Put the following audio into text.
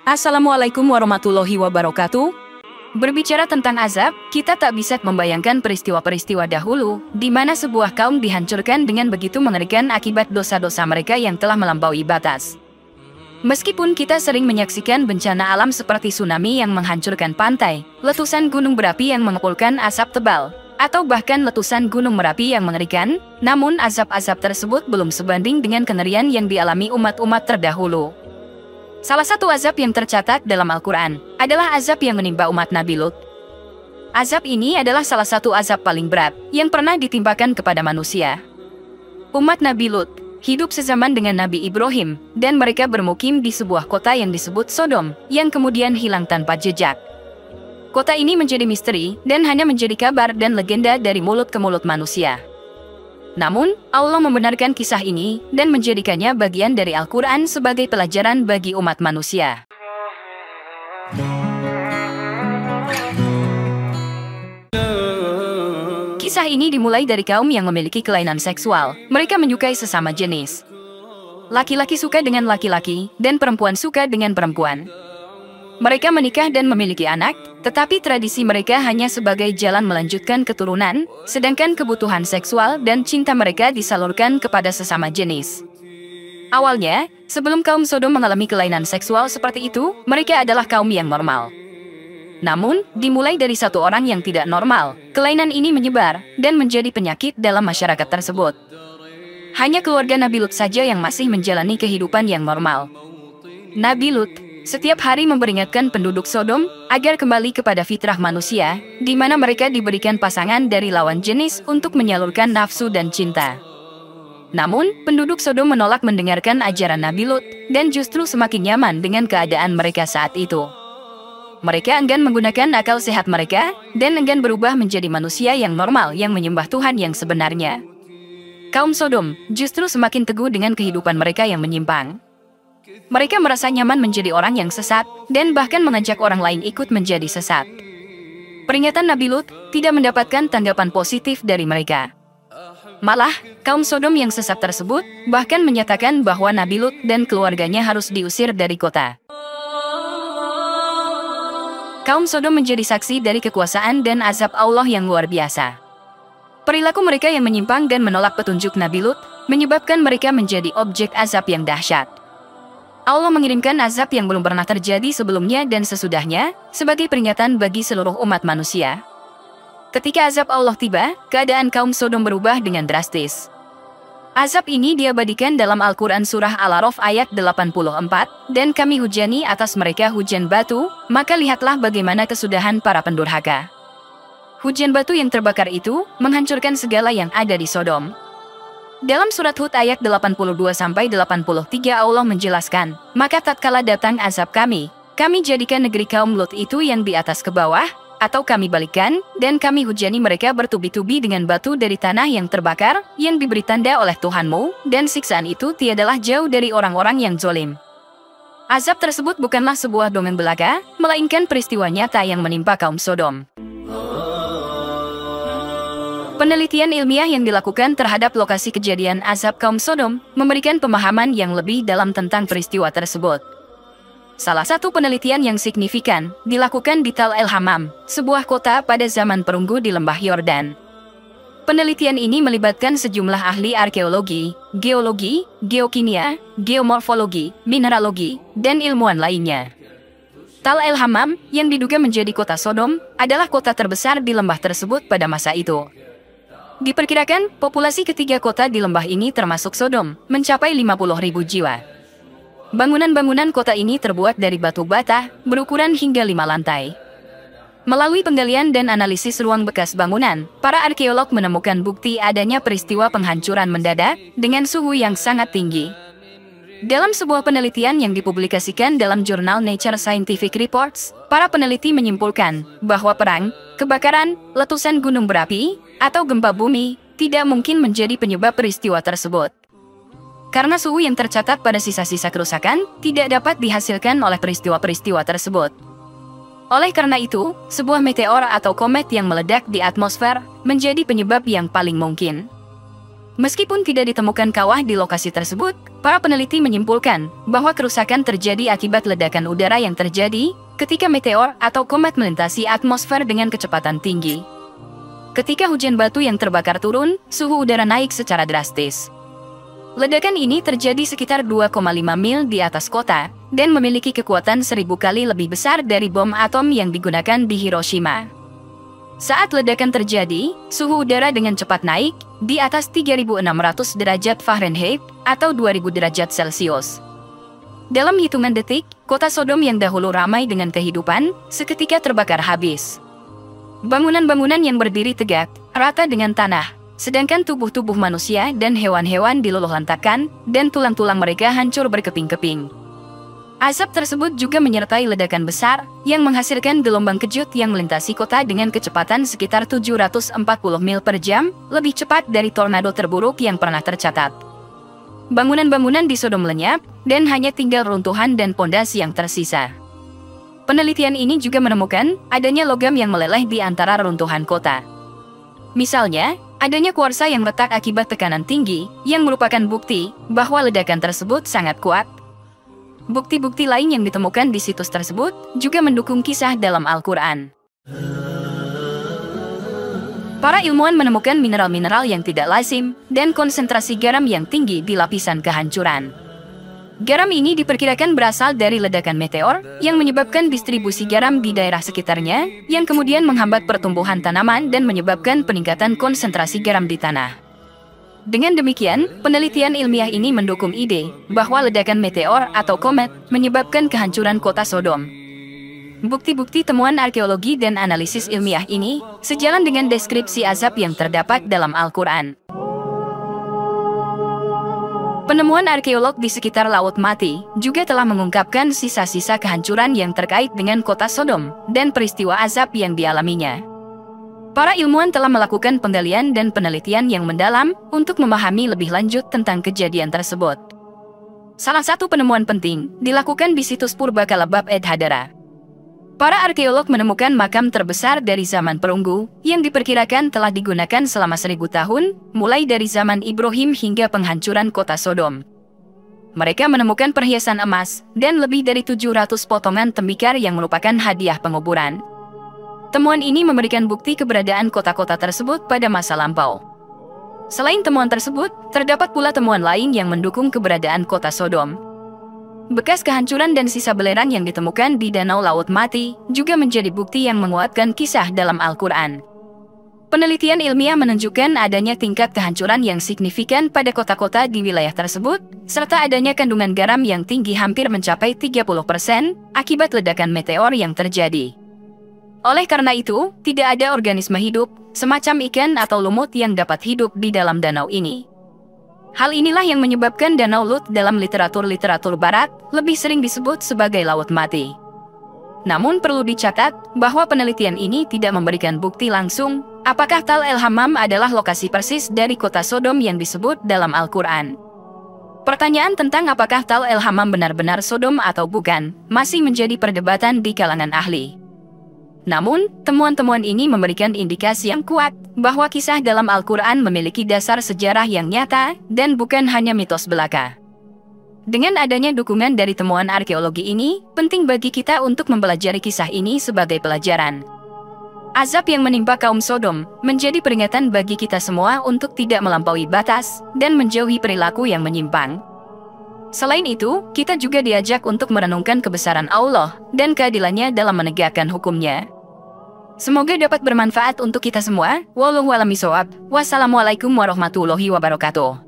Assalamualaikum warahmatullahi wabarakatuh. Berbicara tentang azab, kita tak bisa membayangkan peristiwa-peristiwa dahulu, di mana sebuah kaum dihancurkan dengan begitu mengerikan akibat dosa-dosa mereka yang telah melampaui batas. Meskipun kita sering menyaksikan bencana alam seperti tsunami yang menghancurkan pantai, letusan gunung berapi yang mengepulkan asap tebal, atau bahkan letusan gunung Merapi yang mengerikan, namun azab-azab tersebut belum sebanding dengan kengerian yang dialami umat-umat terdahulu. Salah satu azab yang tercatat dalam Al-Quran adalah azab yang menimpa umat Nabi Lut. Azab ini adalah salah satu azab paling berat yang pernah ditimpakan kepada manusia. Umat Nabi Lut hidup sezaman dengan Nabi Ibrahim, dan mereka bermukim di sebuah kota yang disebut Sodom, yang kemudian hilang tanpa jejak. Kota ini menjadi misteri dan hanya menjadi kabar dan legenda dari mulut ke mulut manusia. Namun, Allah membenarkan kisah ini dan menjadikannya bagian dari Al-Quran sebagai pelajaran bagi umat manusia. Kisah ini dimulai dari kaum yang memiliki kelainan seksual. Mereka menyukai sesama jenis. Laki-laki suka dengan laki-laki, dan perempuan suka dengan perempuan. Mereka menikah dan memiliki anak, tetapi tradisi mereka hanya sebagai jalan melanjutkan keturunan, sedangkan kebutuhan seksual dan cinta mereka disalurkan kepada sesama jenis. Awalnya, sebelum kaum Sodom mengalami kelainan seksual seperti itu, mereka adalah kaum yang normal. Namun, dimulai dari satu orang yang tidak normal, kelainan ini menyebar dan menjadi penyakit dalam masyarakat tersebut. Hanya keluarga Nabi Lut saja yang masih menjalani kehidupan yang normal. Nabi Lut setiap hari memperingatkan penduduk Sodom agar kembali kepada fitrah manusia, di mana mereka diberikan pasangan dari lawan jenis untuk menyalurkan nafsu dan cinta. Namun, penduduk Sodom menolak mendengarkan ajaran Nabi Lut, dan justru semakin nyaman dengan keadaan mereka saat itu. Mereka enggan menggunakan akal sehat mereka, dan enggan berubah menjadi manusia yang normal yang menyembah Tuhan yang sebenarnya. Kaum Sodom justru semakin teguh dengan kehidupan mereka yang menyimpang. Mereka merasa nyaman menjadi orang yang sesat, dan bahkan mengajak orang lain ikut menjadi sesat. Peringatan Nabi Lut tidak mendapatkan tanggapan positif dari mereka. Malah, kaum Sodom yang sesat tersebut bahkan menyatakan bahwa Nabi Lut dan keluarganya harus diusir dari kota. Kaum Sodom menjadi saksi dari kekuasaan dan azab Allah yang luar biasa. Perilaku mereka yang menyimpang dan menolak petunjuk Nabi Lut menyebabkan mereka menjadi objek azab yang dahsyat. Allah mengirimkan azab yang belum pernah terjadi sebelumnya dan sesudahnya, sebagai peringatan bagi seluruh umat manusia. Ketika azab Allah tiba, keadaan kaum Sodom berubah dengan drastis. Azab ini diabadikan dalam Al-Quran Surah Al-A'raf ayat 84, dan kami hujani atas mereka hujan batu, maka lihatlah bagaimana kesudahan para pendurhaka. Hujan batu yang terbakar itu menghancurkan segala yang ada di Sodom. Dalam surat Hud ayat 82-83 Allah menjelaskan, maka tatkala datang azab kami jadikan negeri kaum Lut itu yang di atas ke bawah, atau kami balikkan, dan kami hujani mereka bertubi-tubi dengan batu dari tanah yang terbakar, yang diberi tanda oleh Tuhanmu, dan siksaan itu tiadalah jauh dari orang-orang yang zolim. Azab tersebut bukanlah sebuah dongeng belaka, melainkan peristiwa nyata yang menimpa kaum Sodom. Penelitian ilmiah yang dilakukan terhadap lokasi kejadian azab kaum Sodom memberikan pemahaman yang lebih dalam tentang peristiwa tersebut. Salah satu penelitian yang signifikan dilakukan di Tal el-Hammam, sebuah kota pada zaman perunggu di lembah Yordan. Penelitian ini melibatkan sejumlah ahli arkeologi, geologi, geokimia, geomorfologi, mineralogi, dan ilmuwan lainnya. Tal el-Hammam, yang diduga menjadi kota Sodom, adalah kota terbesar di lembah tersebut pada masa itu. Diperkirakan, populasi ketiga kota di lembah ini termasuk Sodom, mencapai 50.000 jiwa. Bangunan-bangunan kota ini terbuat dari batu bata, berukuran hingga 5 lantai. Melalui penggalian dan analisis ruang bekas bangunan, para arkeolog menemukan bukti adanya peristiwa penghancuran mendadak dengan suhu yang sangat tinggi. Dalam sebuah penelitian yang dipublikasikan dalam jurnal Nature Scientific Reports, para peneliti menyimpulkan bahwa perang, kebakaran, letusan gunung berapi, atau gempa bumi tidak mungkin menjadi penyebab peristiwa tersebut. Karena suhu yang tercatat pada sisa-sisa kerusakan tidak dapat dihasilkan oleh peristiwa-peristiwa tersebut. Oleh karena itu, sebuah meteor atau komet yang meledak di atmosfer menjadi penyebab yang paling mungkin. Meskipun tidak ditemukan kawah di lokasi tersebut, para peneliti menyimpulkan bahwa kerusakan terjadi akibat ledakan udara yang terjadi ketika meteor atau komet melintasi atmosfer dengan kecepatan tinggi. Ketika hujan batu yang terbakar turun, suhu udara naik secara drastis. Ledakan ini terjadi sekitar 2,5 mil di atas kota dan memiliki kekuatan 1000 kali lebih besar dari bom atom yang digunakan di Hiroshima. Saat ledakan terjadi, suhu udara dengan cepat naik di atas 3.600 derajat Fahrenheit atau 2.000 derajat Celcius. Dalam hitungan detik, kota Sodom yang dahulu ramai dengan kehidupan seketika terbakar habis. Bangunan-bangunan yang berdiri tegak, rata dengan tanah, sedangkan tubuh-tubuh manusia dan hewan-hewan diluluhlantakkan dan tulang-tulang mereka hancur berkeping-keping. Asap tersebut juga menyertai ledakan besar yang menghasilkan gelombang kejut yang melintasi kota dengan kecepatan sekitar 740 mil per jam, lebih cepat dari tornado terburuk yang pernah tercatat. Bangunan-bangunan di Sodom lenyap dan hanya tinggal runtuhan dan pondasi yang tersisa. Penelitian ini juga menemukan adanya logam yang meleleh di antara runtuhan kota. Misalnya, adanya kuarsa yang retak akibat tekanan tinggi yang merupakan bukti bahwa ledakan tersebut sangat kuat. Bukti-bukti lain yang ditemukan di situs tersebut juga mendukung kisah dalam Al-Quran. Para ilmuwan menemukan mineral-mineral yang tidak lazim dan konsentrasi garam yang tinggi di lapisan kehancuran. Garam ini diperkirakan berasal dari ledakan meteor yang menyebabkan distribusi garam di daerah sekitarnya, yang kemudian menghambat pertumbuhan tanaman dan menyebabkan peningkatan konsentrasi garam di tanah. Dengan demikian, penelitian ilmiah ini mendukung ide bahwa ledakan meteor atau komet menyebabkan kehancuran kota Sodom. Bukti-bukti temuan arkeologi dan analisis ilmiah ini sejalan dengan deskripsi azab yang terdapat dalam Al-Quran. Penemuan arkeolog di sekitar Laut Mati juga telah mengungkapkan sisa-sisa kehancuran yang terkait dengan kota Sodom dan peristiwa azab yang dialaminya. Para ilmuwan telah melakukan penggalian dan penelitian yang mendalam untuk memahami lebih lanjut tentang kejadian tersebut. Salah satu penemuan penting dilakukan di situs Purbakala Bab Ed Hadara. Para arkeolog menemukan makam terbesar dari zaman perunggu yang diperkirakan telah digunakan selama 1000 tahun, mulai dari zaman Ibrahim hingga penghancuran kota Sodom. Mereka menemukan perhiasan emas dan lebih dari 700 potongan tembikar yang merupakan hadiah penguburan. Temuan ini memberikan bukti keberadaan kota-kota tersebut pada masa lampau. Selain temuan tersebut, terdapat pula temuan lain yang mendukung keberadaan kota Sodom. Bekas kehancuran dan sisa belerang yang ditemukan di Danau Laut Mati juga menjadi bukti yang menguatkan kisah dalam Al-Quran. Penelitian ilmiah menunjukkan adanya tingkat kehancuran yang signifikan pada kota-kota di wilayah tersebut, serta adanya kandungan garam yang tinggi hampir mencapai 30% akibat ledakan meteor yang terjadi. Oleh karena itu, tidak ada organisme hidup, semacam ikan atau lumut yang dapat hidup di dalam danau ini. Hal inilah yang menyebabkan Danau Lut dalam literatur barat lebih sering disebut sebagai Laut Mati. Namun perlu dicatat bahwa penelitian ini tidak memberikan bukti langsung apakah Tal el-Hammam adalah lokasi persis dari kota Sodom yang disebut dalam Al-Quran. Pertanyaan tentang apakah Tal el-Hammam benar-benar Sodom atau bukan masih menjadi perdebatan di kalangan ahli. Namun, temuan-temuan ini memberikan indikasi yang kuat bahwa kisah dalam Al-Quran memiliki dasar sejarah yang nyata dan bukan hanya mitos belaka. Dengan adanya dukungan dari temuan arkeologi ini, penting bagi kita untuk mempelajari kisah ini sebagai pelajaran. Azab yang menimpa kaum Sodom menjadi peringatan bagi kita semua untuk tidak melampaui batas dan menjauhi perilaku yang menyimpang. Selain itu, kita juga diajak untuk merenungkan kebesaran Allah dan keadilannya dalam menegakkan hukumnya. Semoga dapat bermanfaat untuk kita semua. Wallahu a'lam bishawab. Wassalamualaikum warahmatullahi wabarakatuh.